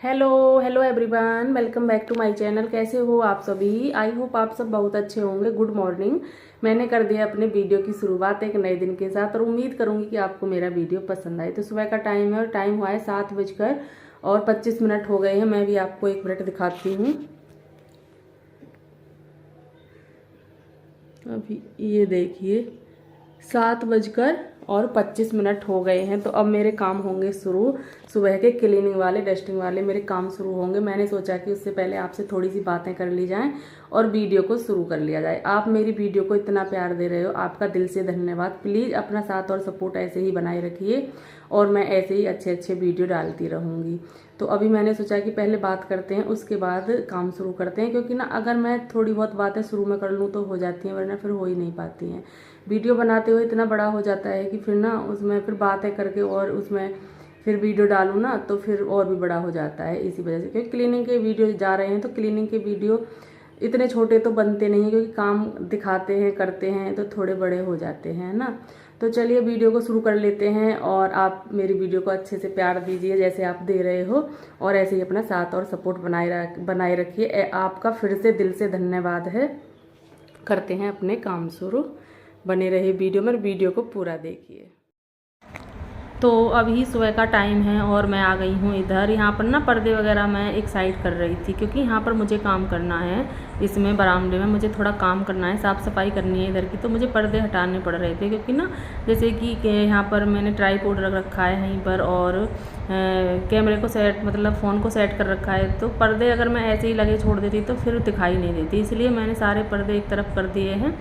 Hello hello everyone, welcome back to my channel. कैसे हो आप सभी? आई होप आप सब बहुत अच्छे होंगे। Good morning. मैंने कर दिया अपने वीडियो की शुरुआत एक नए दिन के साथ और उम्मीद करूंगी कि आपको मेरा वीडियो पसंद आए। तो सुबह का टाइम है और टाइम हुआ है 7:25 हो गए हैं। मैं भी आपको 1 मिनट दिखाती हूँ। अभी ये देखिए 7:25 हो गए हैं। तो अब मेरे काम होंगे शुरू। सुबह के क्लीनिंग वाले, डस्टिंग वाले मेरे काम शुरू होंगे। मैंने सोचा कि उससे पहले आपसे थोड़ी सी बातें कर ली जाएं और वीडियो को शुरू कर लिया जाए। आप मेरी वीडियो को इतना प्यार दे रहे हो, आपका दिल से धन्यवाद। प्लीज़ अपना साथ और सपोर्ट ऐसे ही बनाए रखिए और मैं ऐसे ही अच्छे अच्छे वीडियो डालती रहूँगी। तो अभी मैंने सोचा कि पहले बात करते हैं, उसके बाद काम शुरू करते हैं, क्योंकि ना अगर मैं थोड़ी बहुत बातें शुरू में कर लूँ तो हो जाती हैं, वरना फिर हो ही नहीं पाती हैं। वीडियो बनाते हुए इतना बड़ा हो जाता है कि फिर ना उसमें फिर बातें करके और उसमें फिर वीडियो डालूँ ना तो फिर और भी बड़ा हो जाता है। इसी वजह से, क्योंकि क्लीनिंग के वीडियो जा रहे हैं तो क्लीनिंग के वीडियो इतने छोटे तो बनते नहीं हैं, क्योंकि काम दिखाते हैं करते हैं तो थोड़े बड़े हो जाते हैं ना। तो चलिए वीडियो को शुरू कर लेते हैं और आप मेरी वीडियो को अच्छे से प्यार दीजिए जैसे आप दे रहे हो, और ऐसे ही अपना साथ और सपोर्ट बनाए रखिए। आपका फिर से दिल से धन्यवाद है। करते हैं अपने काम शुरू। बने रहे वीडियो में, वीडियो को पूरा देखिए। तो अभी सुबह का टाइम है और मैं आ गई हूँ इधर। यहाँ पर ना पर्दे वगैरह मैं एक साइड कर रही थी, क्योंकि यहाँ पर मुझे काम करना है। इसमें बरामदे में मुझे थोड़ा काम करना है, साफ़ सफाई करनी है इधर की। तो मुझे पर्दे हटाने पड़ रहे थे, क्योंकि ना जैसे कि यहाँ पर मैंने ट्राईपॉड रख रखा है यहीं पर और कैमरे को सेट मतलब फ़ोन को सेट कर रखा है। तो पर्दे अगर मैं ऐसे ही लगे छोड़ देती तो फिर दिखाई नहीं देती, इसलिए मैंने सारे पर्दे एक तरफ कर दिए हैं।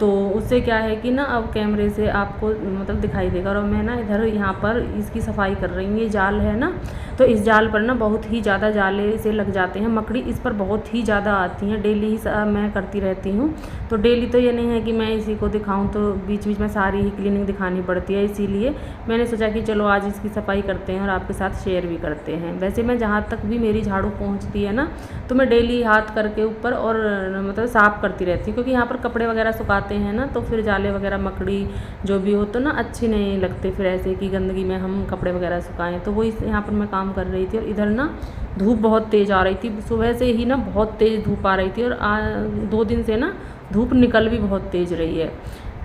तो उससे क्या है कि ना अब कैमरे से आपको मतलब दिखाई देगा। और मैं ना इधर यहाँ पर इसकी सफाई कर रही हूँ। ये जाल है ना, तो इस जाल पर ना बहुत ही ज़्यादा जाले से लग जाते हैं, मकड़ी इस पर बहुत ही ज़्यादा आती हैं। डेली ही मैं करती रहती हूँ। तो डेली तो ये नहीं है कि मैं इसी को दिखाऊँ, तो बीच बीच में सारी ही क्लीनिंग दिखानी पड़ती है। इसीलिए मैंने सोचा कि चलो आज इसकी सफाई करते हैं और आपके साथ शेयर भी करते हैं। वैसे मैं जहाँ तक भी मेरी झाड़ू पहुँचती है ना, तो मैं डेली हाथ करके ऊपर और मतलब साफ़ करती रहती हूँ, क्योंकि यहाँ पर कपड़े वगैरह सुखाते हैं ना, तो फिर जाले वगैरह मकड़ी जो भी हो तो ना अच्छे नहीं लगते फिर ऐसे कि गंदगी में हम कपड़े वगैरह सुखाएं। तो वही यहाँ पर मैं काम कर रही थी। और इधर ना धूप बहुत तेज़ आ रही थी, सुबह से ही ना बहुत तेज़ धूप आ रही थी और 2 दिन से ना धूप निकल भी बहुत तेज़ रही है।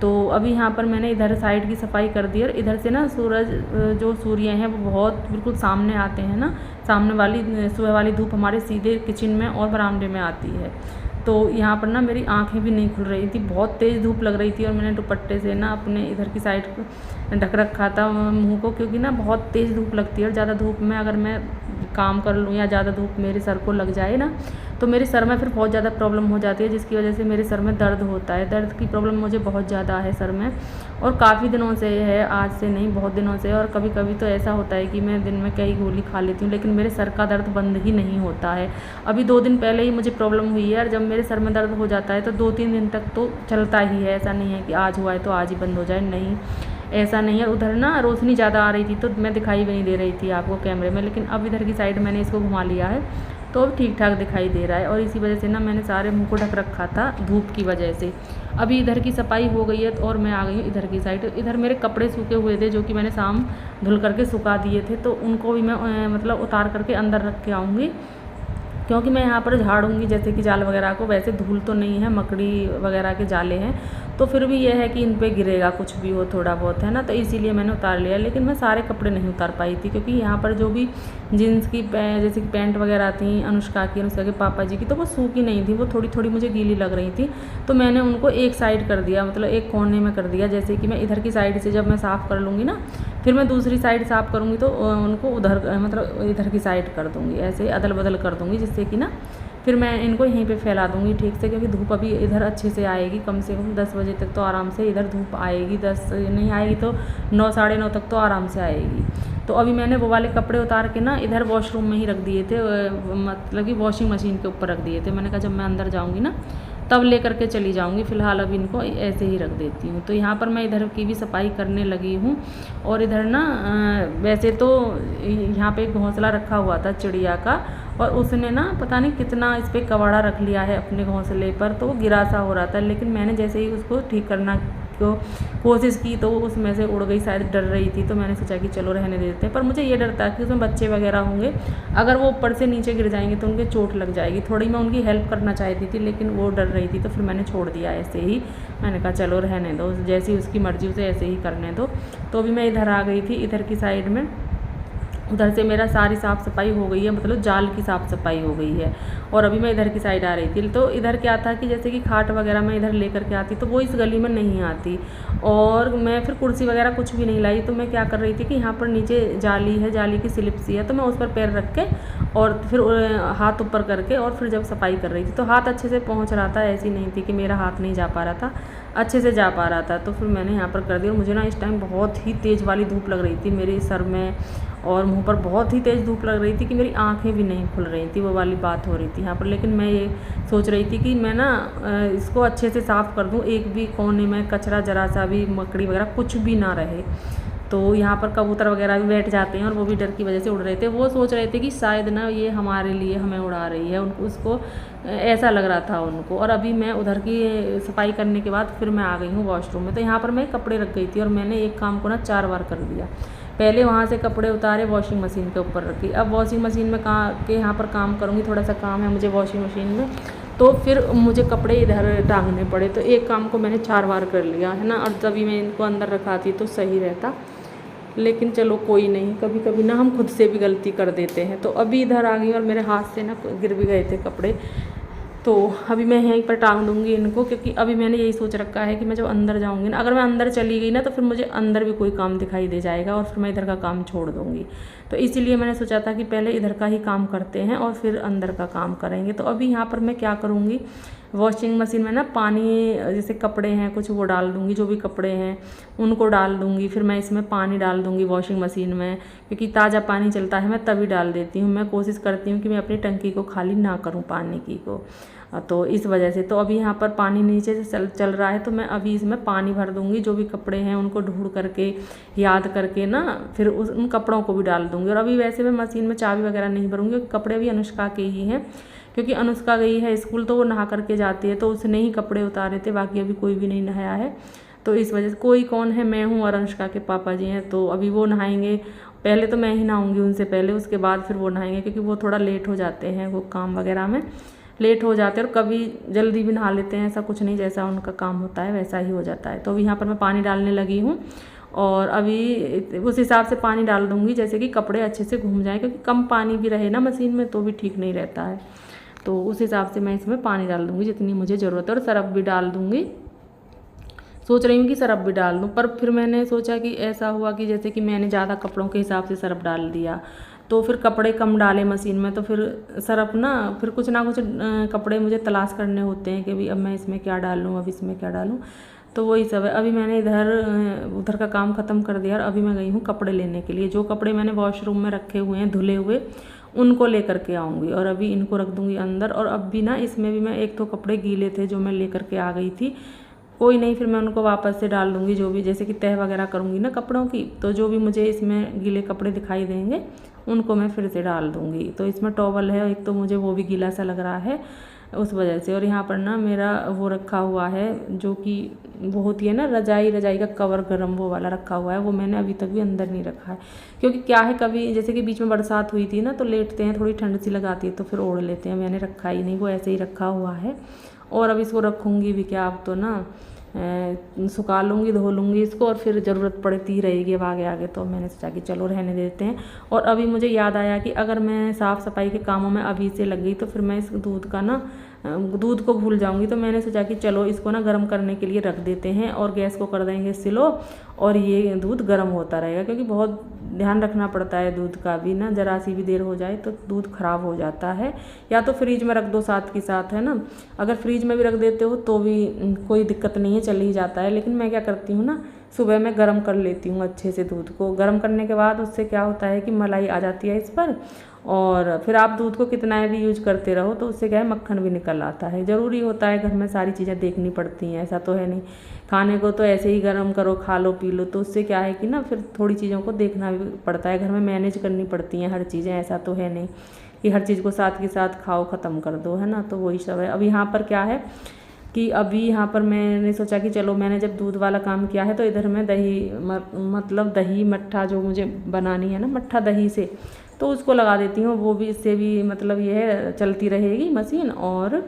तो अभी यहाँ पर मैंने इधर साइड की सफाई कर दी और इधर से ना सूर्य हैं वो बहुत बिल्कुल सामने आते हैं ना। सामने वाली सुबह वाली धूप हमारे सीधे किचन में और बरामदे में आती है। तो यहाँ पर ना मेरी आंखें भी नहीं खुल रही थी, बहुत तेज़ धूप लग रही थी। और मैंने दुपट्टे से ना अपने इधर की साइड ढक रखा था मुंह को, क्योंकि ना बहुत तेज़ धूप लगती है। और ज़्यादा धूप में अगर मैं काम कर लूँ या ज़्यादा धूप मेरे सर को लग जाए ना, तो मेरे सर में फिर बहुत ज़्यादा प्रॉब्लम हो जाती है, जिसकी वजह से मेरे सर में दर्द होता है। दर्द की प्रॉब्लम मुझे बहुत ज़्यादा है सर में, और काफ़ी दिनों से है, आज से नहीं बहुत दिनों से। और कभी कभी तो ऐसा होता है कि मैं दिन में कई गोली खा लेती हूँ, लेकिन मेरे सर का दर्द बंद ही नहीं होता है। अभी 2 दिन पहले ही मुझे प्रॉब्लम हुई है, और जब मेरे सर में दर्द हो जाता है तो 2-3 दिन तक तो चलता ही है। ऐसा नहीं है कि आज हुआ है तो आज ही बंद हो जाए, नहीं ऐसा नहीं है। उधर ना रोशनी ज़्यादा आ रही थी तो मैं दिखाई भी नहीं दे रही थी आपको कैमरे में, लेकिन अब इधर की साइड मैंने इसको घुमा लिया है तो अब ठीक ठाक दिखाई दे रहा है। और इसी वजह से ना मैंने सारे मुंह को ढक रखा था धूप की वजह से। अभी इधर की सफाई हो गई है और मैं आ गई हूँ इधर की साइड। इधर मेरे कपड़े सूखे हुए थे जो कि मैंने शाम धुल करके सुखा दिए थे, तो उनको भी मैं मतलब उतार करके अंदर रख के आऊँगी, क्योंकि मैं यहाँ पर झाड़ूंगी जैसे कि जाल वगैरह को। वैसे धूल तो नहीं है, मकड़ी वगैरह के जाले हैं, तो फिर भी यह है कि इन पे गिरेगा कुछ भी हो थोड़ा बहुत, है ना। तो इसीलिए मैंने उतार लिया, लेकिन मैं सारे कपड़े नहीं उतार पाई थी, क्योंकि यहाँ पर जो भी जीन्स की जैसे कि पैंट वगैरह थी अनुष्का के पापा जी की, तो वो सूखी नहीं थी, वो थोड़ी थोड़ी मुझे गीली लग रही थी। तो मैंने उनको एक साइड कर दिया, मतलब एक कोने में कर दिया। जैसे कि मैं इधर की साइड से जब मैं साफ़ कर लूँगी ना, फिर मैं दूसरी साइड साफ़ करूँगी तो उनको उधर मतलब इधर की साइड कर दूँगी, ऐसे अदल बदल कर दूँगी, जिससे कि ना फिर मैं इनको यहीं पे फैला दूँगी ठीक से। क्योंकि धूप अभी इधर अच्छे से आएगी, कम से कम 10 बजे तक तो आराम से इधर धूप आएगी। 10 नहीं आएगी तो 9 साढ़े 9 तक तो आराम से आएगी। तो अभी मैंने वो वाले कपड़े उतार के ना इधर वॉशरूम में ही रख दिए थे, मतलब कि वॉशिंग मशीन के ऊपर रख दिए थे। मैंने कहा जब मैं अंदर जाऊँगी ना तब ले करके चली जाऊँगी, फ़िलहाल अभी इनको ऐसे ही रख देती हूँ। तो यहाँ पर मैं इधर की भी सफाई करने लगी हूँ। और इधर ना वैसे तो यहाँ पे एक घोंसला रखा हुआ था चिड़िया का, और उसने ना पता नहीं कितना इस पर कबाड़ा रख लिया है अपने घोंसले पर, तो वो गिरा सा हो रहा था। लेकिन मैंने जैसे ही उसको ठीक करना को कोशिश की तो वो उसमें से उड़ गई, शायद डर रही थी। तो मैंने सोचा कि चलो रहने देते हैं, पर मुझे ये डर था कि उसमें बच्चे वगैरह होंगे, अगर वो ऊपर से नीचे गिर जाएंगे तो उनके चोट लग जाएगी। थोड़ी मैं उनकी हेल्प करना चाहती थी, लेकिन वो डर रही थी, तो फिर मैंने छोड़ दिया ऐसे ही। मैंने कहा चलो रहने दो, जैसी उसकी मर्जी उसे ऐसे ही करने दो। तो अभी मैं इधर आ गई थी, इधर की साइड में। उधर से मेरा सारी साफ़ सफाई हो गई है, मतलब जाल की साफ़ सफाई हो गई है, और अभी मैं इधर की साइड आ रही थी। तो इधर क्या था कि जैसे कि खाट वगैरह मैं इधर लेकर के आती तो वो इस गली में नहीं आती, और मैं फिर कुर्सी वगैरह कुछ भी नहीं लाई। तो मैं क्या कर रही थी कि यहाँ पर नीचे जाली है, जाली की स्लिप सी है, तो मैं उस पर पैर रख के और फिर हाथ ऊपर करके और फिर जब सफाई कर रही थी तो हाथ अच्छे से पहुँच रहा था। ऐसी नहीं थी कि मेरा हाथ नहीं जा पा रहा था, अच्छे से जा पा रहा था। तो फिर मैंने यहाँ पर कर दिया। और मुझे ना इस टाइम बहुत ही तेज़ वाली धूप लग रही थी मेरे सर में और मुंह पर, बहुत ही तेज़ धूप लग रही थी कि मेरी आंखें भी नहीं खुल रही थी, वो वाली बात हो रही थी यहाँ पर। लेकिन मैं ये सोच रही थी कि मैं ना इसको अच्छे से साफ़ कर दूँ, एक भी कोने में कचरा जरा सा भी, मकड़ी वगैरह कुछ भी ना रहे। तो यहाँ पर कबूतर वगैरह भी बैठ जाते हैं और वो भी डर की वजह से उड़ रहे थे। वो सोच रहे थे कि शायद ना ये हमारे लिए हमें उड़ा रही है, उनको उसको ऐसा लग रहा था उनको। और अभी मैं उधर की सफाई करने के बाद फिर मैं आ गई हूँ वॉशरूम में। तो यहाँ पर मैं कपड़े रख गई थी और मैंने एक काम को ना 4 बार कर दिया। पहले वहाँ से कपड़े उतारे, वॉशिंग मशीन के ऊपर रखी। अब वॉशिंग मशीन में के यहाँ पर काम करूँगी, थोड़ा सा काम है मुझे वॉशिंग मशीन में, तो फिर मुझे कपड़े इधर टांगने पड़े। तो एक काम को मैंने 4 बार कर लिया है ना, और तभी मैं इनको अंदर रखाती तो सही रहता। लेकिन चलो कोई नहीं, कभी कभी ना हम खुद से भी गलती कर देते हैं। तो अभी इधर आ गई और मेरे हाथ से ना गिर भी गए थे कपड़े। तो अभी मैं यहीं पर टांग दूंगी इनको, क्योंकि अभी मैंने यही सोच रखा है कि मैं जब अंदर जाऊंगी ना, अगर मैं अंदर चली गई ना तो फिर मुझे अंदर भी कोई काम दिखाई दे जाएगा और फिर मैं इधर का काम छोड़ दूंगी। तो इसीलिए मैंने सोचा था कि पहले इधर का ही काम करते हैं और फिर अंदर का काम करेंगे। तो अभी यहाँ पर मैं क्या करूँगी, वॉशिंग मशीन में ना पानी, जैसे कपड़े हैं कुछ वो डाल दूँगी, जो भी कपड़े हैं उनको डाल दूँगी। फिर मैं इसमें पानी डाल दूँगी वॉशिंग मशीन में, क्योंकि ताज़ा पानी चलता है मैं तभी डाल देती हूँ। मैं कोशिश करती हूँ कि मैं अपनी टंकी को खाली ना करूँ पानी की को, तो इस वजह से। तो अभी यहाँ पर पानी नीचे से चल रहा है, तो मैं अभी इसमें पानी भर दूँगी। जो भी कपड़े हैं उनको ढूंढ करके याद करके ना फिर उन कपड़ों को भी डाल दूँगी। और अभी वैसे मैं मशीन में चाबी वगैरह नहीं भरूँगी, कपड़े भी अनुष्का के ही हैं, क्योंकि अनुष्का गई है स्कूल तो वो नहा करके जाती है, तो उसने ही कपड़े उतारे थे, बाकी अभी कोई भी नहीं नहाया है। तो इस वजह से कोई कौन है, मैं हूँ और अनुष्का के पापा जी हैं। तो अभी वो नहाएंगे, पहले तो मैं ही नहाऊंगी उनसे पहले, उसके बाद फिर वो नहाएंगे, क्योंकि वो थोड़ा लेट हो जाते हैं, वो काम वगैरह में लेट हो जाते हैं। और कभी जल्दी भी नहा लेते हैं, ऐसा कुछ नहीं, जैसा उनका काम होता है वैसा ही हो जाता है। तो अभी यहाँ पर मैं पानी डालने लगी हूँ और अभी उस हिसाब से पानी डाल दूँगी जैसे कि कपड़े अच्छे से घूम जाएँ, क्योंकि कम पानी भी रहे ना मशीन में तो भी ठीक नहीं रहता है। तो उस हिसाब से मैं इसमें पानी डाल दूँगी जितनी मुझे ज़रूरत है, और सरफ भी डाल दूँगी। सोच रही हूँ कि सरफ भी डाल दूँ, पर फिर मैंने सोचा कि ऐसा हुआ कि जैसे कि मैंने ज़्यादा कपड़ों के हिसाब से सरफ डाल दिया, तो फिर कपड़े कम डाले मशीन में, तो फिर सरफ ना फिर कुछ ना कुछ कपड़े मुझे तलाश करने होते हैं कि भाई अब मैं इसमें क्या डालूँ, अब इसमें क्या डालूँ। तो वही सब है। अभी मैंने उधर का काम ख़त्म कर दिया और अभी मैं गई हूँ कपड़े लेने के लिए। जो कपड़े मैंने वॉशरूम में रखे हुए हैं धुले हुए, उनको लेकर के आऊँगी और अभी इनको रख दूँगी अंदर। और अब भी ना इसमें भी मैं एक तो कपड़े गीले थे जो मैं लेकर के आ गई थी, कोई नहीं, फिर मैं उनको वापस से डाल दूँगी। जो भी जैसे कि तह वगैरह करूँगी ना कपड़ों की, तो जो भी मुझे इसमें गीले कपड़े दिखाई देंगे उनको मैं फिर से डाल दूँगी। तो इसमें टॉवल है एक, तो मुझे वो भी गीला सा लग रहा है उस वजह से। और यहाँ पर ना मेरा वो रखा हुआ है जो कि वो होती है ना रजाई का कवर गरम, वो वाला रखा हुआ है, वो मैंने अभी तक भी अंदर नहीं रखा है। क्योंकि क्या है, कभी जैसे कि बीच में बरसात हुई थी ना तो लेटते हैं, थोड़ी ठंड सी लगाती है तो फिर ओढ़ लेते हैं। मैंने रखा ही नहीं, वो ऐसे ही रखा हुआ है। और अब इसको रखूँगी भी क्या, अब तो ना सुखा लूँगी, धो लूँगी इसको, और फिर ज़रूरत पड़ती रहेगी अब आगे आगे। तो मैंने सोचा कि चलो रहने देते हैं। और अभी मुझे याद आया कि अगर मैं साफ़ सफाई के कामों में अभी से लग गई तो फिर मैं इस दूध को भूल जाऊंगी। तो मैंने सोचा कि चलो इसको ना गर्म करने के लिए रख देते हैं और गैस को कर देंगे स्लो, और ये दूध गर्म होता रहेगा। क्योंकि बहुत ध्यान रखना पड़ता है दूध का भी ना, ज़रा सी भी देर हो जाए तो दूध ख़राब हो जाता है। या तो फ्रीज में रख दो साथ के साथ, है ना। अगर फ्रीज में भी रख देते हो तो भी कोई दिक्कत नहीं है, चल ही जाता है। लेकिन मैं क्या करती हूँ ना, सुबह में गर्म कर लेती हूँ अच्छे से दूध को। गर्म करने के बाद उससे क्या होता है कि मलाई आ जाती है इस पर, और फिर आप दूध को कितना भी यूज करते रहो तो उससे क्या है, मक्खन भी निकल आता है। ज़रूरी होता है, घर में सारी चीज़ें देखनी पड़ती हैं, ऐसा तो है नहीं खाने को तो ऐसे ही गर्म करो खा लो पी लो। तो उससे क्या है कि ना फिर थोड़ी चीज़ों को देखना भी पड़ता है, घर में मैनेज करनी पड़ती हैं हर चीज़ें। ऐसा तो है नहीं कि हर चीज़ को साथ के साथ खाओ ख़त्म कर दो, है ना। तो वही सब है। अब यहाँ पर क्या है, कि अभी यहाँ पर मैंने सोचा कि चलो मैंने जब दूध वाला काम किया है तो इधर मैं दही मतलब दही मट्ठा जो मुझे बनानी है ना मट्ठा दही से, तो उसको लगा देती हूँ। वो भी इससे भी मतलब ये है चलती रहेगी मशीन और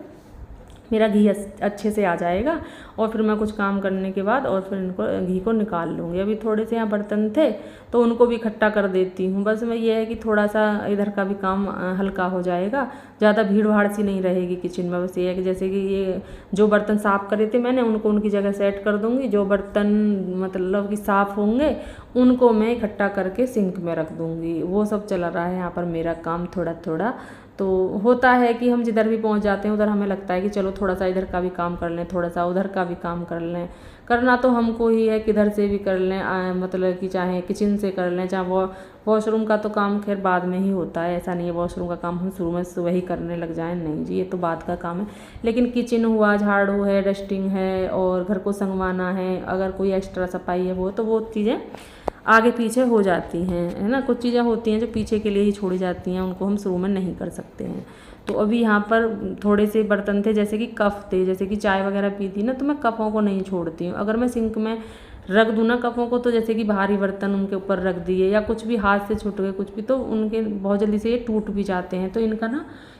मेरा घी अच्छे से आ जाएगा। और फिर मैं कुछ काम करने के बाद और फिर इनको घी को निकाल लूँगी। अभी थोड़े से यहाँ बर्तन थे तो उनको भी इकट्ठा कर देती हूँ। बस मैं ये है कि थोड़ा सा इधर का भी काम हल्का हो जाएगा, ज़्यादा भीड़ भाड़ सी नहीं रहेगी किचन में। बस ये है कि जैसे कि ये जो बर्तन साफ़ करे थे मैंने उनको उनकी जगह सेट कर दूँगी, जो बर्तन मतलब कि साफ़ होंगे उनको मैं इकट्ठा करके सिंक में रख दूँगी। वो सब चला रहा है यहाँ पर मेरा काम थोड़ा थोड़ा। तो होता है कि हम जिधर भी पहुंच जाते हैं उधर हमें लगता है कि चलो थोड़ा सा इधर का भी काम कर लें, थोड़ा सा उधर का भी काम कर लें। करना तो हमको ही है, किधर से भी कर लें, मतलब कि चाहे किचन से कर लें, चाहे वॉशरूम का तो काम खैर बाद में ही होता है। ऐसा नहीं है वॉशरूम का काम हम शुरू में सुबह ही करने लग जाएं, नहीं जी, ये तो बाद का काम है। लेकिन किचन हुआ, झाड़ू है, डस्टिंग है और घर को संगवाना है, अगर कोई एक्स्ट्रा सफाई है वो चीज़ें आगे पीछे हो जाती हैं, है ना। कुछ चीज़ें होती हैं जो पीछे के लिए ही छोड़ी जाती हैं, उनको हम शुरू में नहीं कर सकते हैं। तो अभी यहाँ पर थोड़े से बर्तन थे, जैसे कि कप थे, जैसे कि चाय वगैरह पी थी ना, तो मैं कपों को नहीं छोड़ती हूँ। अगर मैं सिंक में रख दूँ ना कपों को, तो जैसे कि भारी बर्तन उनके ऊपर रख दिए या कुछ भी हाथ से छूट गए कुछ भी, तो उनके बहुत जल्दी से ये टूट भी जाते हैं। तो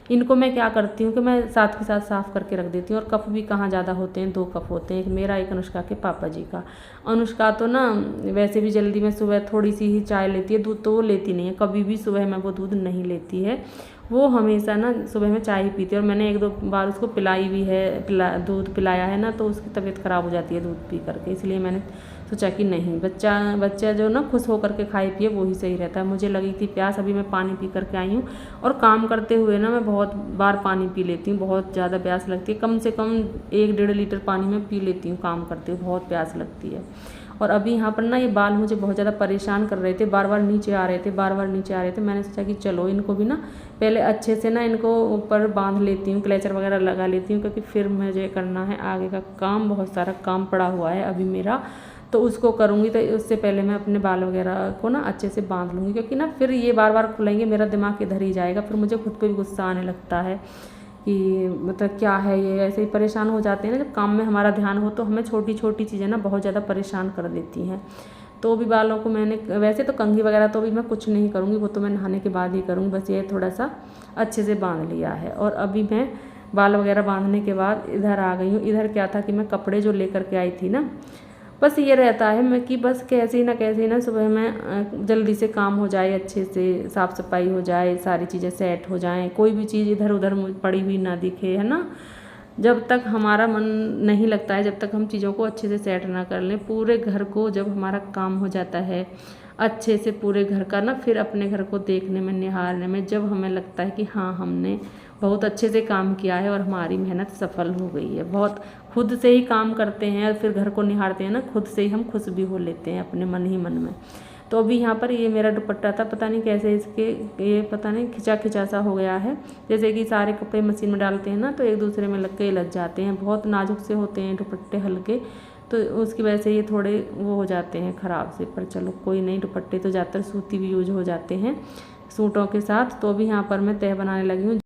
इनको मैं क्या करती हूँ कि मैं साथ के साथ साफ़ करके रख देती हूँ। और कप भी कहाँ ज़्यादा होते हैं, 2 कप होते हैं, एक मेरा एक अनुष्का के पापा जी का। अनुष्का तो ना वैसे भी जल्दी में सुबह थोड़ी सी ही चाय लेती है, दूध तो वो लेती नहीं है, कभी भी सुबह में वो दूध नहीं लेती है। वो हमेशा ना सुबह में चाय ही पीती है। और मैंने 1-2 बार उसको पिलाई भी है, दूध पिलाया है ना, तो उसकी तबीयत ख़राब हो जाती है दूध पी करके। इसलिए मैंने सोचा कि नहीं, बच्चा जो ना खुश होकर के खाए पिए वो ही सही रहता है। मुझे लगी थी प्यास, अभी मैं पानी पी करके आई हूँ। और काम करते हुए ना मैं बहुत बार पानी पी लेती हूँ, बहुत ज़्यादा प्यास लगती है। कम से कम 1-1.5 लीटर पानी मैं पी लेती हूँ काम करते हुए, बहुत प्यास लगती है। और अभी यहाँ पर ना ये बाल मुझे बहुत ज़्यादा परेशान कर रहे थे, बार बार नीचे आ रहे थे। मैंने सोचा कि चलो इनको भी ना पहले अच्छे से ना इनको ऊपर बांध लेती हूँ, क्लेचर वगैरह लगा लेती हूँ, क्योंकि फिर मुझे करना है आगे का काम। बहुत सारा काम पड़ा हुआ है अभी मेरा, तो उसको करूँगी। तो उससे पहले मैं अपने बाल वगैरह को ना अच्छे से बांध लूँगी, क्योंकि ना फिर ये बार बार खुलेंगे, मेरा दिमाग इधर ही जाएगा। फिर मुझे खुद पे भी गुस्सा आने लगता है कि मतलब क्या है ये, ऐसे ही परेशान हो जाते हैं ना। जब काम में हमारा ध्यान हो तो हमें छोटी छोटी चीज़ें ना बहुत ज़्यादा परेशान कर देती हैं। तो भी बालों को मैंने वैसे तो कंघी वगैरह तो भी मैं कुछ नहीं करूँगी, वो तो मैं नहाने के बाद ही करूँगी। बस ये थोड़ा सा अच्छे से बांध लिया है। और अभी मैं बाल वगैरह बांधने के बाद इधर आ गई हूँ। इधर क्या था कि मैं कपड़े जो लेकर के आई थी ना, बस ये रहता है मैं कि बस कैसे ही ना सुबह में जल्दी से काम हो जाए, अच्छे से साफ़ सफाई हो जाए, सारी चीज़ें सेट हो जाएं, कोई भी चीज़ इधर उधर पड़ी हुई ना दिखे, है ना। जब तक हमारा मन नहीं लगता है, जब तक हम चीज़ों को अच्छे से सेट ना कर लें, पूरे घर को जब हमारा काम हो जाता है अच्छे से पूरे घर का ना, फिर अपने घर को देखने में, निहारने में, जब हमें लगता है कि हाँ हमने बहुत अच्छे से काम किया है और हमारी मेहनत सफल हो गई है। बहुत खुद से ही काम करते हैं और फिर घर को निहारते हैं ना, खुद से ही हम खुश भी हो लेते हैं अपने मन ही मन में। तो अभी यहाँ पर ये मेरा दुपट्टा था, पता नहीं कैसे इसके ये पता नहीं खिंचा सा हो गया है। जैसे कि सारे कपड़े मशीन में डालते हैं ना तो एक दूसरे में लग जाते हैं, बहुत नाजुक से होते हैं दुपट्टे हल्के, तो उसकी वजह से ये थोड़े वो हो जाते हैं ख़राब से। पर चलो कोई नहीं, दुपट्टे तो ज़्यादातर सूती भी यूज हो जाते हैं सूटों के साथ। तो अभी यहाँ पर मैं तह बनाने लगी हूँ।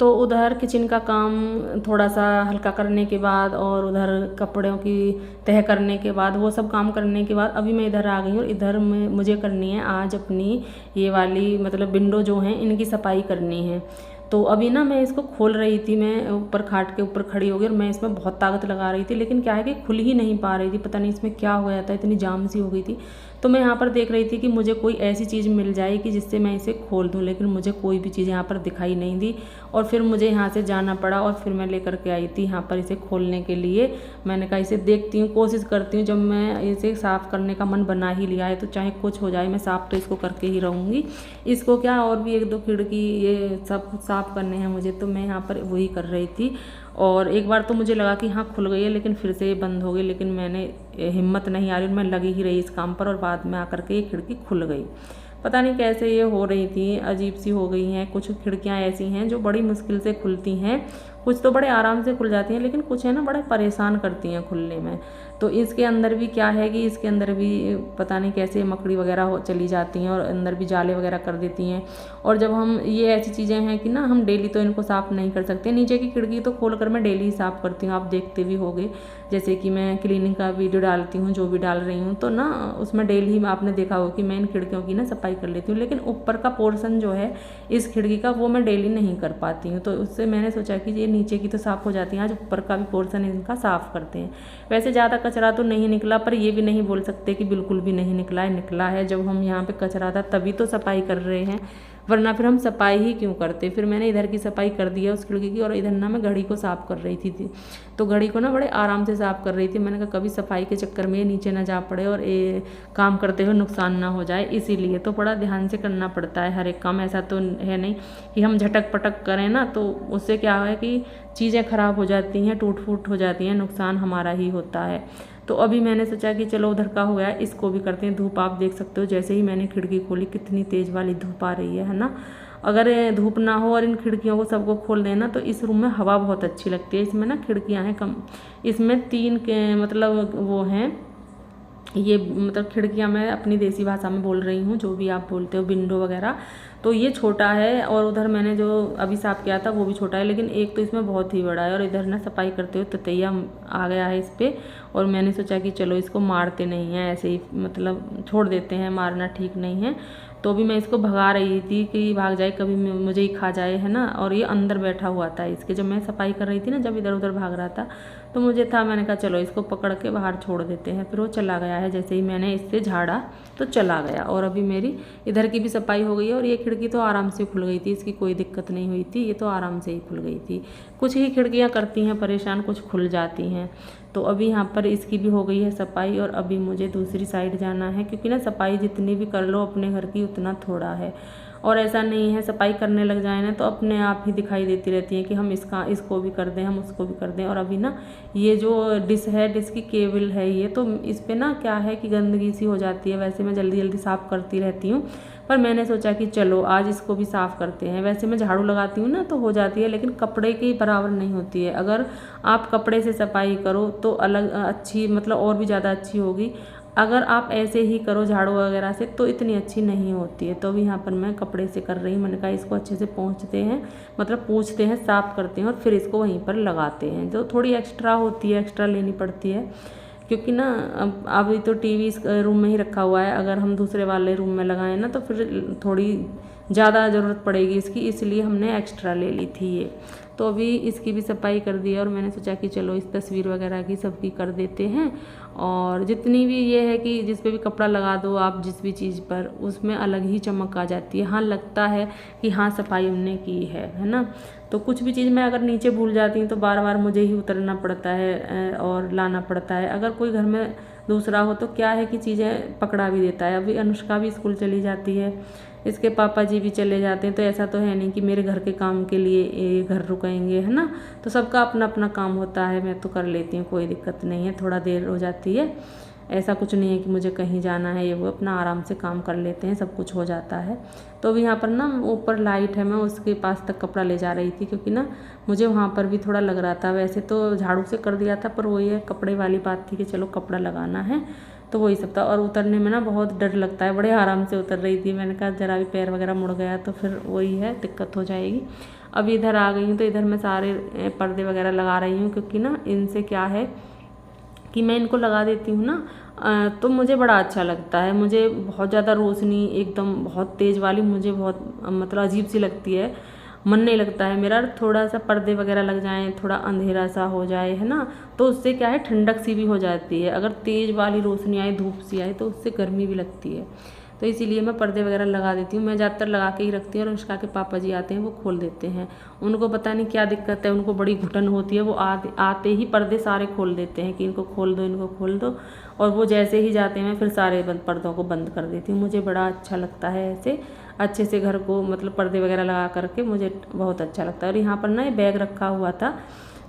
तो उधर किचन का काम थोड़ा सा हल्का करने के बाद और उधर कपड़ों की तह करने के बाद, वो सब काम करने के बाद अभी मैं इधर आ गई हूँ। इधर में मुझे करनी है आज अपनी ये वाली मतलब विंडो जो हैं इनकी सफाई करनी है। तो अभी ना मैं इसको खोल रही थी, मैं ऊपर खाट के ऊपर खड़ी हो गई और मैं इसमें बहुत ताकत लगा रही थी, लेकिन क्या है कि खुल ही नहीं पा रही थी, पता नहीं इसमें क्या हो गया था, इतनी जाम सी हो गई थी। तो मैं यहाँ पर देख रही थी कि मुझे कोई ऐसी चीज़ मिल जाए कि जिससे मैं इसे खोल दूँ, लेकिन मुझे कोई भी चीज़ यहाँ पर दिखाई नहीं दी। और फिर मुझे यहाँ से जाना पड़ा और फिर मैं लेकर के आई थी यहाँ पर इसे खोलने के लिए। मैंने कहा इसे देखती हूँ, कोशिश करती हूँ, जब मैं इसे साफ़ करने का मन बना ही लिया है तो चाहे कुछ हो जाए मैं साफ़ तो इसको करके ही रहूँगी। इसको क्या और भी 1-2 खिड़की ये सब साफ़ करने हैं मुझे, तो मैं यहाँ पर वही कर रही थी। और एक बार तो मुझे लगा कि हाँ खुल गई है, लेकिन फिर से ये बंद हो गई, लेकिन मैंने हिम्मत नहीं आ रही, मैं लगी ही रही इस काम पर और बाद में आकर के ये खिड़की खुल गई। पता नहीं कैसे ये हो रही थी, अजीब सी हो गई हैं। कुछ खिड़कियाँ ऐसी हैं जो बड़ी मुश्किल से खुलती हैं, कुछ तो बड़े आराम से खुल जाती हैं, लेकिन कुछ है ना बड़े परेशान करती हैं खुलने में। तो इसके अंदर भी क्या है कि इसके अंदर भी पता नहीं कैसे मकड़ी वगैरह चली जाती हैं और अंदर भी जाले वगैरह कर देती हैं। और जब हम ये ऐसी चीज़ें हैं कि ना हम डेली तो इनको साफ़ नहीं कर सकते। नीचे की खिड़की तो खोल कर मैं डेली ही साफ़ करती हूँ, आप देखते भी होंगे, जैसे कि मैं क्लीनिंग का वीडियो डालती हूँ, जो भी डाल रही हूँ, तो ना उसमें डेली ही आपने देखा होगा कि मैं इन खिड़कियों की ना सफाई कर लेती हूँ। लेकिन ऊपर का पोर्शन जो है इस खिड़की का वो मैं डेली नहीं कर पाती हूँ। तो उससे मैंने सोचा कि ये नीचे की तो साफ़ हो जाती है, आज ऊपर का भी पोर्शन इनका साफ़ करते हैं। वैसे ज़्यादा कचरा तो नहीं निकला, पर ये भी नहीं बोल सकते कि बिल्कुल भी नहीं निकला है। जब हम यहाँ पे कचरा था तभी तो सफाई कर रहे हैं, वरना फिर हम सफाई ही क्यों करते। फिर मैंने इधर की सफाई कर दी है उस खिड़की की, और इधर ना मैं घड़ी को साफ़ कर रही थी तो घड़ी को ना बड़े आराम से साफ़ कर रही थी। मैंने कहा कभी सफाई के चक्कर में ये नीचे ना जा पड़े और ये काम करते हुए नुकसान ना हो जाए, इसीलिए तो बड़ा ध्यान से करना पड़ता है हर एक काम। ऐसा तो है नहीं कि हम झटक पटक करें ना, तो उससे क्या है कि चीज़ें ख़राब हो जाती हैं, टूट फूट हो जाती हैं, नुकसान हमारा ही होता है। तो अभी मैंने सोचा कि चलो उधर का हो गया, इसको भी करते हैं। धूप आप देख सकते हो, जैसे ही मैंने खिड़की खोली कितनी तेज़ वाली धूप आ रही है ना। अगर धूप ना हो और इन खिड़कियों को सबको खोल देना तो इस रूम में हवा बहुत अच्छी लगती है। इसमें ना खिड़कियां हैं कम, इसमें 3 के मतलब वो हैं, ये मतलब खिड़कियां मैं अपनी देसी भाषा में बोल रही हूँ, जो भी आप बोलते हो, विंडो वगैरह। तो ये छोटा है और उधर मैंने जो अभी साफ़ किया था वो भी छोटा है, लेकिन एक तो इसमें बहुत ही बड़ा है। और इधर ना सफाई करते हुए ततैया आ गया है इस पर, और मैंने सोचा कि चलो इसको मारते नहीं हैं, ऐसे ही मतलब छोड़ देते हैं, मारना ठीक नहीं है। तो भी मैं इसको भगा रही थी कि भाग जाए, कभी मुझे ही खा जाए, है ना। और ये अंदर बैठा हुआ था इसके, जब मैं सफाई कर रही थी ना, जब इधर उधर भाग रहा था तो मुझे था, मैंने कहा चलो इसको पकड़ के बाहर छोड़ देते हैं। फिर वो चला गया है, जैसे ही मैंने इससे झाड़ा तो चला गया। और अभी मेरी इधर की भी सफाई हो गई है। और ये खिड़की तो आराम से खुल गई थी, इसकी कोई दिक्कत नहीं हुई थी, ये तो आराम से ही खुल गई थी। कुछ ही खिड़कियाँ करती हैं परेशान, कुछ खुल जाती हैं। तो अभी यहाँ पर इसकी भी हो गई है सफाई, और अभी मुझे दूसरी साइड जाना है, क्योंकि ना सफाई जितनी भी कर लो अपने घर की उतना थोड़ा है। और ऐसा नहीं है सफाई करने लग जाए ना तो अपने आप ही दिखाई देती रहती है कि हम इसको भी कर दें, हम उसको भी कर दें। और अभी ना ये जो डिश है, डिश की केबल है ये, तो इस पर ना क्या है कि गंदगी सी हो जाती है। वैसे मैं जल्दी जल्दी साफ़ करती रहती हूँ, पर मैंने सोचा कि चलो आज इसको भी साफ़ करते हैं। वैसे मैं झाड़ू लगाती हूँ ना तो हो जाती है, लेकिन कपड़े के बराबर नहीं होती है। अगर आप कपड़े से सफाई करो तो अलग अच्छी, मतलब और भी ज़्यादा अच्छी होगी। अगर आप ऐसे ही करो झाड़ू वगैरह से तो इतनी अच्छी नहीं होती है। तो अभी यहाँ पर मैं कपड़े से कर रही हूँ। मैंने कहा इसको अच्छे से पोंछते हैं, मतलब पूछते हैं, साफ़ करते हैं और फिर इसको वहीं पर लगाते हैं। जो थोड़ी एक्स्ट्रा होती है, एक्स्ट्रा लेनी पड़ती है, क्योंकि ना अभी तो टीवी इस रूम में ही रखा हुआ है। अगर हम दूसरे वाले रूम में लगाएं ना तो फिर थोड़ी ज़्यादा ज़रूरत पड़ेगी इसकी, इसलिए हमने एक्स्ट्रा ले ली थी ये। तो अभी इसकी भी सफाई कर दी है, और मैंने सोचा कि चलो इस तस्वीर वगैरह की सबकी कर देते हैं। और जितनी भी ये है कि जिस पे भी कपड़ा लगा दो आप, जिस भी चीज़ पर, उसमें अलग ही चमक आ जाती है। हाँ, लगता है कि हाँ सफाई हमने की है ना। तो कुछ भी चीज़ मैं अगर नीचे भूल जाती हूँ तो बार बार मुझे ही उतरना पड़ता है और लाना पड़ता है। अगर कोई घर में दूसरा हो तो क्या है कि चीज़ें पकड़ा भी देता है। अभी अनुष्का भी स्कूल चली जाती है, इसके पापा जी भी चले जाते हैं, तो ऐसा तो है नहीं कि मेरे घर के काम के लिए ये घर रुकेंगे, है ना। तो सबका अपना अपना काम होता है, मैं तो कर लेती हूँ, कोई दिक्कत नहीं है। थोड़ा देर हो जाती है, ऐसा कुछ नहीं है कि मुझे कहीं जाना है, ये वो अपना आराम से काम कर लेते हैं, सब कुछ हो जाता है। तो अभी यहाँ पर ना ऊपर लाइट है, मैं उसके पास तक कपड़ा ले जा रही थी, क्योंकि ना मुझे वहाँ पर भी थोड़ा लग रहा था। वैसे तो झाड़ू से कर दिया था, पर वो ये कपड़े वाली बात थी कि चलो कपड़ा लगाना है, तो वही सब था। और उतरने में ना बहुत डर लगता है, बड़े आराम से उतर रही थी। मैंने कहा ज़रा भी पैर वगैरह मुड़ गया तो फिर वही है, दिक्कत हो जाएगी। अब इधर आ गई हूँ तो इधर मैं सारे पर्दे वगैरह लगा रही हूँ, क्योंकि ना इनसे क्या है कि मैं इनको लगा देती हूँ ना तो मुझे बड़ा अच्छा लगता है। मुझे बहुत ज़्यादा रोशनी एकदम बहुत तेज़ वाली मुझे बहुत मतलब अजीब सी लगती है, मन नहीं लगता है मेरा। थोड़ा सा पर्दे वगैरह लग जाएं, थोड़ा अंधेरा सा हो जाए, है ना, तो उससे क्या है ठंडक सी भी हो जाती है। अगर तेज़ वाली रोशनी आए, धूप सी आए, तो उससे गर्मी भी लगती है। तो इसीलिए मैं पर्दे वगैरह लगा देती हूँ। मैं ज़्यादातर लगा के ही रखती हूँ, और अनुष्का के पापा जी आते हैं वो खोल देते हैं। उनको पता नहीं क्या दिक्कत है, उनको बड़ी घुटन होती है, वो आते ही पर्दे सारे खोल देते हैं कि इनको खोल दो, इनको खोल दो। और वो जैसे ही जाते हैं फिर सारे पर्दों को बंद कर देती हूँ। मुझे बड़ा अच्छा लगता है ऐसे अच्छे से घर को मतलब पर्दे वगैरह लगा करके, मुझे बहुत अच्छा लगता है। और यहाँ पर ना ये बैग रखा हुआ था,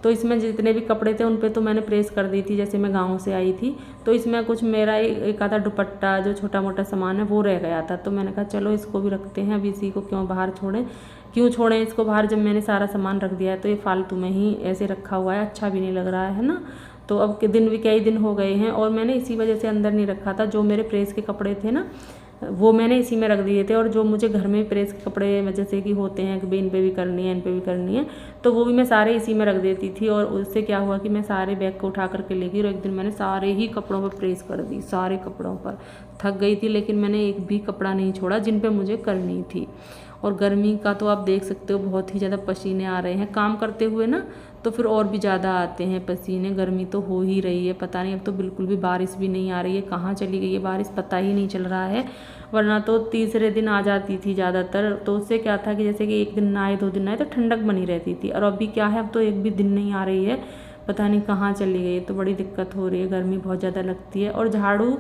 तो इसमें जितने भी कपड़े थे उन पे तो मैंने प्रेस कर दी थी, जैसे मैं गांव से आई थी। तो इसमें कुछ मेरा एक आधा दुपट्टा जो छोटा मोटा सामान है वो रह गया था, तो मैंने कहा चलो इसको भी रखते हैं। अब इसी को क्यों बाहर छोड़ें इसको बाहर, जब मैंने सारा सामान रख दिया है। तो ये फालतू में ही ऐसे रखा हुआ है, अच्छा भी नहीं लग रहा है ना। तो अब के दिन भी कई दिन हो गए हैं और मैंने इसी वजह से अंदर नहीं रखा था। जो मेरे प्रेस के कपड़े थे ना वो मैंने इसी में रख दिए थे, और जो मुझे घर में प्रेस के कपड़े जैसे कि होते हैं कि इन पे भी करनी है, इन पे भी करनी है, तो वो भी मैं सारे इसी में रख देती थी। और उससे क्या हुआ कि मैं सारे बैग को उठा करके ले गई और एक दिन मैंने सारे ही कपड़ों पर प्रेस कर दी, सारे कपड़ों पर। थक गई थी लेकिन मैंने एक भी कपड़ा नहीं छोड़ा जिन पे मुझे करनी थी। और गर्मी का तो आप देख सकते हो बहुत ही ज़्यादा पसीने आ रहे हैं काम करते हुए ना, तो फिर और भी ज़्यादा आते हैं पसीने। गर्मी तो हो ही रही है, पता नहीं अब तो बिल्कुल भी बारिश भी नहीं आ रही है, कहाँ चली गई है बारिश पता ही नहीं चल रहा है। वरना तो तीसरे दिन आ जाती थी ज़्यादातर, तो उससे क्या था कि जैसे कि एक दिन ना आए 2 दिन ना आए तो ठंडक बनी रहती थी। और अभी क्या है, अब तो एक भी दिन नहीं आ रही है, पता नहीं कहाँ चली गई है। तो बड़ी दिक्कत हो रही है, गर्मी बहुत ज़्यादा लगती है। और झाड़ू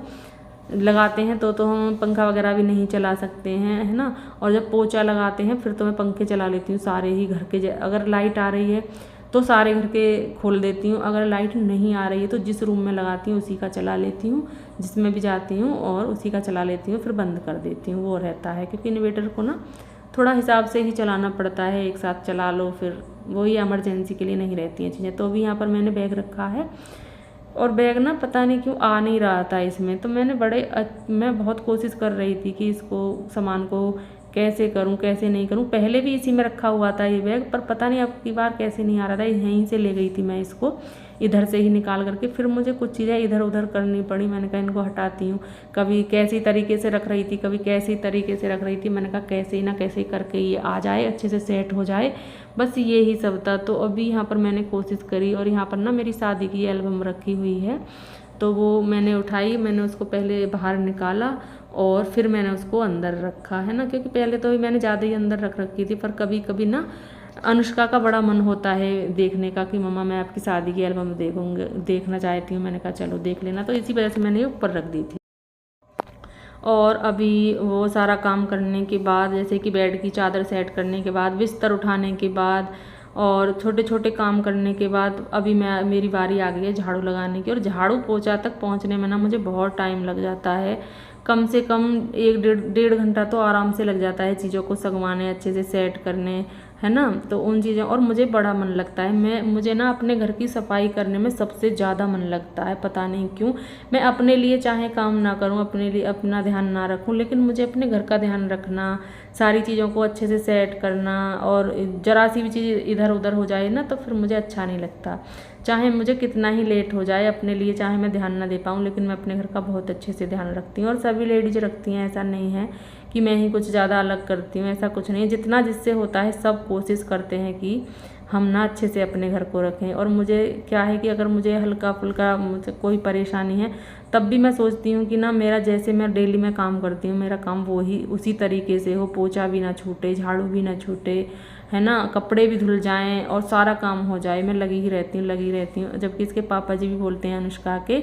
लगाते हैं तो हम पंखा वगैरह भी नहीं चला सकते हैं, है ना। और जब पोछा लगाते हैं फिर तो मैं पंखे चला लेती हूँ सारे ही घर के। अगर लाइट आ रही है तो सारे घर के खोल देती हूँ, अगर लाइट नहीं आ रही है तो जिस रूम में लगाती हूँ उसी का चला लेती हूँ, जिसमें भी जाती हूँ और उसी का चला लेती हूँ, फिर बंद कर देती हूँ। वो रहता है क्योंकि इन्वर्टर को ना थोड़ा हिसाब से ही चलाना पड़ता है, एक साथ चला लो फिर वही इमरजेंसी के लिए नहीं रहती हैं चीज़ें। तो अभी यहाँ पर मैंने बैग रखा है और बैग ना पता नहीं क्यों आ नहीं रहा था इसमें, तो मैं बहुत कोशिश कर रही थी कि इसको सामान को कैसे करूं कैसे नहीं करूं। पहले भी इसी में रखा हुआ था ये बैग, पर पता नहीं अब की बार कैसे नहीं आ रहा था। यहीं से ले गई थी मैं इसको, इधर से ही निकाल करके, फिर मुझे कुछ चीज़ें इधर उधर करनी पड़ी। मैंने कहा इनको हटाती हूँ, कभी कैसी तरीके से रख रही थी, कभी कैसी तरीके से रख रही थी। मैंने कहा कैसे ही ना कैसे ही करके ये आ जाए, अच्छे से सेट हो जाए, बस ये ही सब था। तो अभी यहाँ पर मैंने कोशिश करी और यहाँ पर ना मेरी शादी की एल्बम रखी हुई है, तो वो मैंने उठाई, मैंने उसको पहले बाहर निकाला और फिर मैंने उसको अंदर रखा, है ना। क्योंकि पहले तो मैंने ज़्यादा ही अंदर रख रखी थी, पर कभी कभी ना अनुष्का का बड़ा मन होता है देखने का कि मम्मा मैं आपकी शादी की एल्बम देखना चाहती हूँ। मैंने कहा चलो देख लेना, तो इसी वजह से मैंने ये ऊपर रख दी थी। और अभी वो सारा काम करने के बाद, जैसे कि बेड की चादर सेट करने के बाद, बिस्तर उठाने के बाद और छोटे छोटे काम करने के बाद अभी मेरी बारी आ गई है झाड़ू लगाने की। और झाड़ू पोछा तक पहुंचने में ना मुझे बहुत टाइम लग जाता है, कम से कम 1 डेढ़ घंटा तो आराम से लग जाता है चीज़ों को सगवाने, अच्छे से सेट करने, है ना। तो उन चीज़ों, और मुझे बड़ा मन लगता है, मुझे ना अपने घर की सफाई करने में सबसे ज़्यादा मन लगता है, पता नहीं क्यों। मैं अपने लिए चाहे काम ना करूं, अपने लिए अपना ध्यान ना रखूं, लेकिन मुझे अपने घर का ध्यान रखना, सारी चीज़ों को अच्छे से सेट करना, और जरा सी भी चीज़ इधर उधर हो जाए ना तो फिर मुझे अच्छा नहीं लगता। चाहे मुझे कितना ही लेट हो जाए अपने लिए, चाहे मैं ध्यान ना दे पाऊँ, लेकिन मैं अपने घर का बहुत अच्छे से ध्यान रखती हूँ। और सभी लेडीज रखती हैं, ऐसा नहीं है कि मैं ही कुछ ज़्यादा अलग करती हूँ, ऐसा कुछ नहीं है। जितना जिससे होता है सब कोशिश करते हैं कि हम ना अच्छे से अपने घर को रखें। और मुझे क्या है कि अगर मुझे हल्का फुल्का मुझे कोई परेशानी है तब भी मैं सोचती हूँ कि ना मेरा जैसे मैं डेली में काम करती हूँ मेरा काम वो ही उसी तरीके से हो, पोछा भी ना छूटे, झाड़ू भी ना छूटे, है ना, कपड़े भी धुल जाएं और सारा काम हो जाए। मैं लगी ही रहती हूँ। जबकि इसके पापा जी भी बोलते हैं अनुष्का के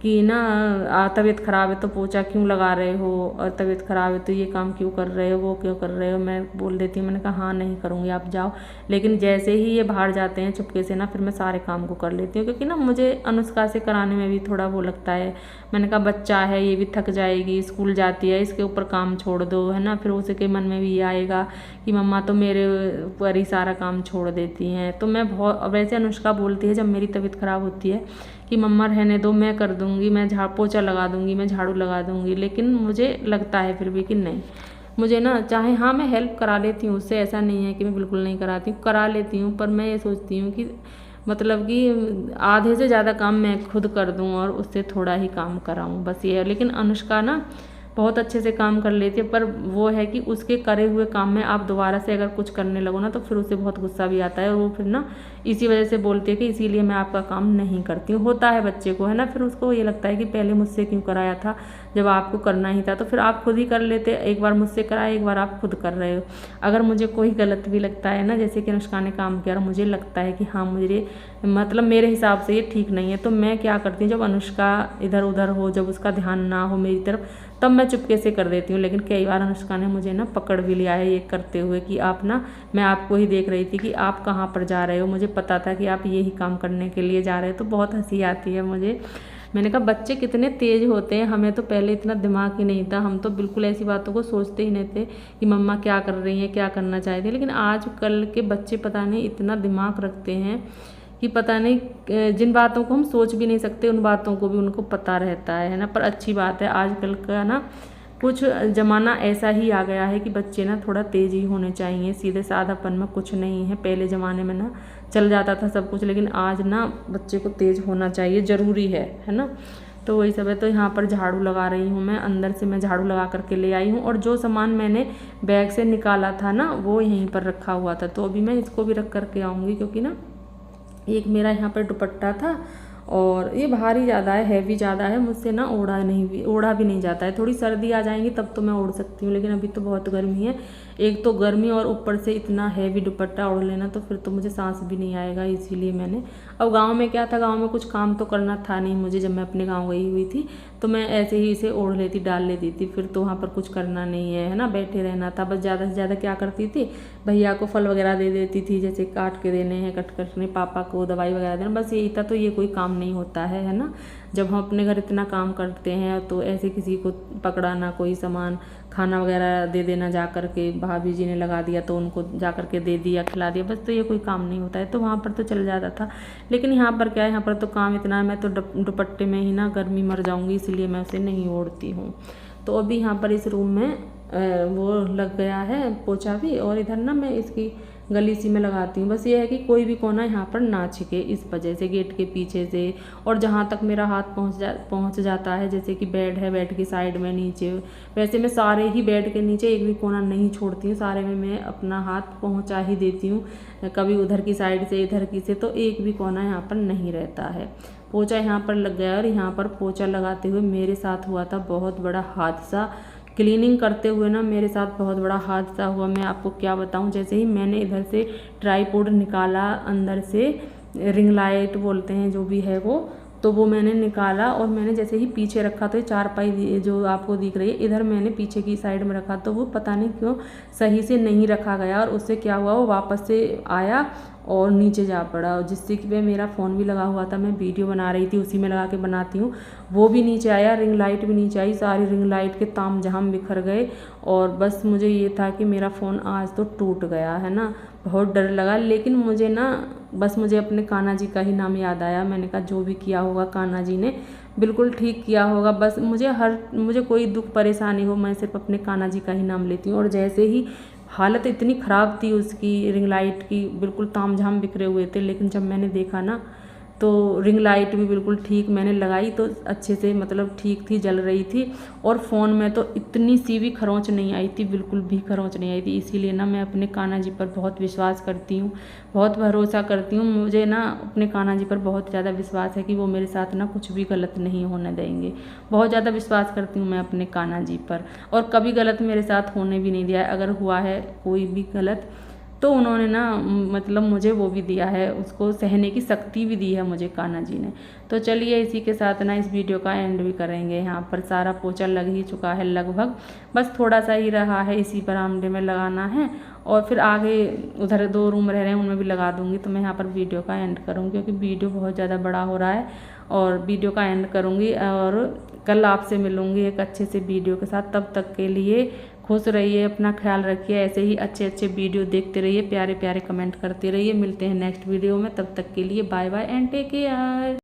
कि ना तबीयत ख़राब है तो पोछा क्यों लगा रहे हो, और तबीयत ख़राब है तो ये काम क्यों कर रहे हो, वो क्यों कर रहे हो। मैं बोल देती हूँ, मैंने कहा हाँ नहीं करूँगी आप जाओ। लेकिन जैसे ही ये बाहर जाते हैं चुपके से ना, फिर मैं सारे काम को कर लेती हूँ, क्योंकि ना मुझे अनुष्का से कराने में भी थोड़ा वो लगता है। मैंने कहा बच्चा है, ये भी थक जाएगी, स्कूल जाती है, इसके ऊपर काम छोड़ दो, है ना। फिर उसके मन में भी ये आएगा कि मम्मा तो मेरे ऊपर ही सारा काम छोड़ देती हैं। तो मैं बहुत, वैसे अनुष्का बोलती है जब मेरी तबीयत ख़राब होती है कि मम्मा रहने दो, मैं कर दूँगी, मैं पोछा लगा दूँगी, मैं झाड़ू लगा दूँगी। लेकिन मुझे लगता है फिर भी कि नहीं, मुझे ना चाहे हाँ मैं हेल्प करा लेती हूँ उससे, ऐसा नहीं है कि मैं बिल्कुल नहीं कराती हूँ, करा लेती हूँ। पर मैं ये सोचती हूँ कि मतलब कि आधे से ज़्यादा काम मैं खुद कर दूँ और उससे थोड़ा ही काम कराऊँ, बस ये है। लेकिन अनुष्का ना बहुत अच्छे से काम कर लेती है, पर वो है कि उसके करे हुए काम में आप दोबारा से अगर कुछ करने लगो ना तो फिर उसे बहुत गुस्सा भी आता है, और वो फिर ना इसी वजह से बोलती है कि इसीलिए मैं आपका काम नहीं करती हूँ। होता है बच्चे को, है ना, फिर उसको ये लगता है कि पहले मुझसे क्यों कराया था जब आपको करना ही था, तो फिर आप खुद ही कर लेते। एक बार मुझसे कराया, एक बार आप खुद कर रहे हो। अगर मुझे कोई गलत भी लगता है ना, जैसे कि अनुष्का ने काम किया और मुझे लगता है कि हाँ मुझे मतलब मेरे हिसाब से ये ठीक नहीं है, तो मैं क्या करती हूँ, जब अनुष्का इधर उधर हो, जब उसका ध्यान ना हो मेरी तरफ, तब मैं चुपके से कर देती हूँ। लेकिन कई बार अनुष्का ने मुझे ना पकड़ भी लिया है ये करते हुए कि आप ना, मैं आपको ही देख रही थी कि आप कहाँ पर जा रहे हो, मुझे पता था कि आप यही काम करने के लिए जा रहे हो। तो बहुत हंसी आती है मुझे। मैंने कहा बच्चे कितने तेज होते हैं, हमें तो पहले इतना दिमाग ही नहीं था, हम तो बिल्कुल ऐसी बातों को सोचते ही नहीं थे कि मम्मा क्या कर रही हैं, क्या करना चाहती है। लेकिन आज कल के बच्चे पता नहीं इतना दिमाग रखते हैं कि पता नहीं जिन बातों को हम सोच भी नहीं सकते उन बातों को भी उनको पता रहता है ना। पर अच्छी बात है, आजकल का ना कुछ ज़माना ऐसा ही आ गया है कि बच्चे ना थोड़ा तेज़ ही होने चाहिए, सीधे साधापन में कुछ नहीं है। पहले ज़माने में ना चल जाता था सब कुछ, लेकिन आज ना बच्चे को तेज़ होना चाहिए, ज़रूरी है ना। तो वही सब है। तो यहाँ पर झाड़ू लगा रही हूँ मैं, अंदर से मैं झाड़ू लगा करके ले आई हूँ, और जो सामान मैंने बैग से निकाला था ना वो यहीं पर रखा हुआ था, तो अभी मैं इसको भी रख करके आऊँगी, क्योंकि ना एक मेरा यहाँ पर दुपट्टा था और ये भारी ज़्यादा है, हैवी ज़्यादा है, मुझसे ना ओढ़ा भी नहीं जाता है। थोड़ी सर्दी आ जाएंगी तब तो मैं ओढ़ सकती हूँ, लेकिन अभी तो बहुत गर्मी है। एक तो गर्मी और ऊपर से इतना हैवी दुपट्टा ओढ़ लेना तो फिर तो मुझे सांस भी नहीं आएगा, इसीलिए मैंने अब गांव में क्या था, गांव में कुछ काम तो करना था नहीं मुझे, जब मैं अपने गांव गई हुई थी तो मैं ऐसे ही इसे ओढ़ लेती, डाल लेती थी, फिर तो वहाँ पर कुछ करना नहीं है ना, बैठे रहना था बस। ज़्यादा से ज़्यादा क्या करती थी, भैया को फल वगैरह दे देती थी, जैसे काट के देने हैं, कट करने, पापा को दवाई वगैरह देना, बस यही था। तो ये कोई काम नहीं होता है ना। जब हम अपने घर इतना काम करते हैं तो ऐसे किसी को पकड़ाना, कोई सामान खाना वगैरह दे देना, जा कर के भाभी जी ने लगा दिया तो उनको जा कर के दे दिया, खिला दिया, बस। तो ये कोई काम नहीं होता है, तो वहाँ पर तो चल जाता था। लेकिन यहाँ पर क्या है, यहाँ पर तो काम इतना है, मैं तो दुपट्टे में ही ना गर्मी मर जाऊँगी, इसलिए मैं उसे नहीं ओढ़ती हूँ। तो अभी यहाँ पर इस रूम में वो लग गया है पोछा भी, और इधर ना मैं इसकी गली सी में लगाती हूँ। बस ये है कि कोई भी कोना यहाँ पर ना छिके, इस वजह से गेट के पीछे से, और जहाँ तक मेरा हाथ पहुँच जाता है, जैसे कि बेड है, बेड की साइड में नीचे, वैसे मैं सारे ही बेड के नीचे एक भी कोना नहीं छोड़ती हूँ, सारे में मैं अपना हाथ पहुँचा ही देती हूँ, कभी उधर की साइड से, इधर की से, तो एक भी कोना यहाँ पर नहीं रहता है। पोछा यहाँ पर लग गया, और यहाँ पर पोछा लगाते हुए मेरे साथ हुआ था बहुत बड़ा हादसा। क्लीनिंग करते हुए ना मेरे साथ बहुत बड़ा हादसा हुआ, मैं आपको क्या बताऊं। जैसे ही मैंने इधर से ट्राईपोड निकाला, अंदर से रिंग लाइट बोलते हैं जो भी है वो मैंने निकाला, और मैंने जैसे ही पीछे रखा तो ये चारपाई जो आपको दिख रही है, इधर मैंने पीछे की साइड में रखा, तो वो पता नहीं क्यों सही से नहीं रखा गया, और उससे क्या हुआ, वो वापस से आया और नीचे जा पड़ा, जिससे कि मेरा फ़ोन भी लगा हुआ था, मैं वीडियो बना रही थी, उसी में लगा के बनाती हूँ, वो भी नीचे आया, रिंग लाइट भी नीचे आई, सारी रिंग लाइट के ताम झाम बिखर गए। और बस मुझे ये था कि मेरा फ़ोन आज तो टूट गया है ना, बहुत डर लगा। लेकिन मुझे ना बस मुझे अपने कान्हा जी का ही नाम याद आया, मैंने कहा जो भी किया होगा कान्हा जी ने बिल्कुल ठीक किया होगा। बस मुझे कोई दुख परेशानी हो, मैं सिर्फ अपने कान्हा जी का ही नाम लेती हूँ। और जैसे ही हालत इतनी ख़राब थी उसकी, रिंग लाइट की बिल्कुल तामझाम बिखरे हुए थे, लेकिन जब मैंने देखा ना तो रिंग लाइट भी बिल्कुल ठीक मैंने लगाई तो अच्छे से, मतलब ठीक थी, जल रही थी। और फ़ोन में तो इतनी सी भी खरोंच नहीं आई थी, बिल्कुल भी खरोंच नहीं आई थी। इसीलिए ना मैं अपने कान्हा जी पर बहुत विश्वास करती हूँ, बहुत भरोसा करती हूँ। मुझे ना अपने कान्हा जी पर बहुत ज़्यादा विश्वास है कि वो मेरे साथ ना कुछ भी गलत नहीं होने देंगे। बहुत ज़्यादा विश्वास करती हूँ मैं अपने कान्हा जी पर, और कभी गलत मेरे साथ होने भी नहीं दिया। अगर हुआ है कोई भी गलत तो उन्होंने ना मतलब मुझे वो भी दिया है, उसको सहने की शक्ति भी दी है मुझे कान्हा जी ने। तो चलिए इसी के साथ ना इस वीडियो का एंड भी करेंगे। यहाँ पर सारा पोछा लग ही चुका है लगभग, बस थोड़ा सा ही रहा है इसी बरामदे में लगाना है, और फिर आगे उधर 2 रूम रह रहे हैं उनमें भी लगा दूंगी। तो मैं यहाँ पर वीडियो का एंड करूँगी, क्योंकि वीडियो बहुत ज़्यादा बड़ा हो रहा है, और वीडियो का एंड करूँगी। और कल आपसे मिलूँगी एक अच्छे से वीडियो के साथ। तब तक के लिए खुश रहिए, अपना ख्याल रखिए, ऐसे ही अच्छे अच्छे वीडियो देखते रहिए, प्यारे प्यारे कमेंट करते रहिए। मिलते हैं नेक्स्ट वीडियो में, तब तक के लिए bye bye and take care.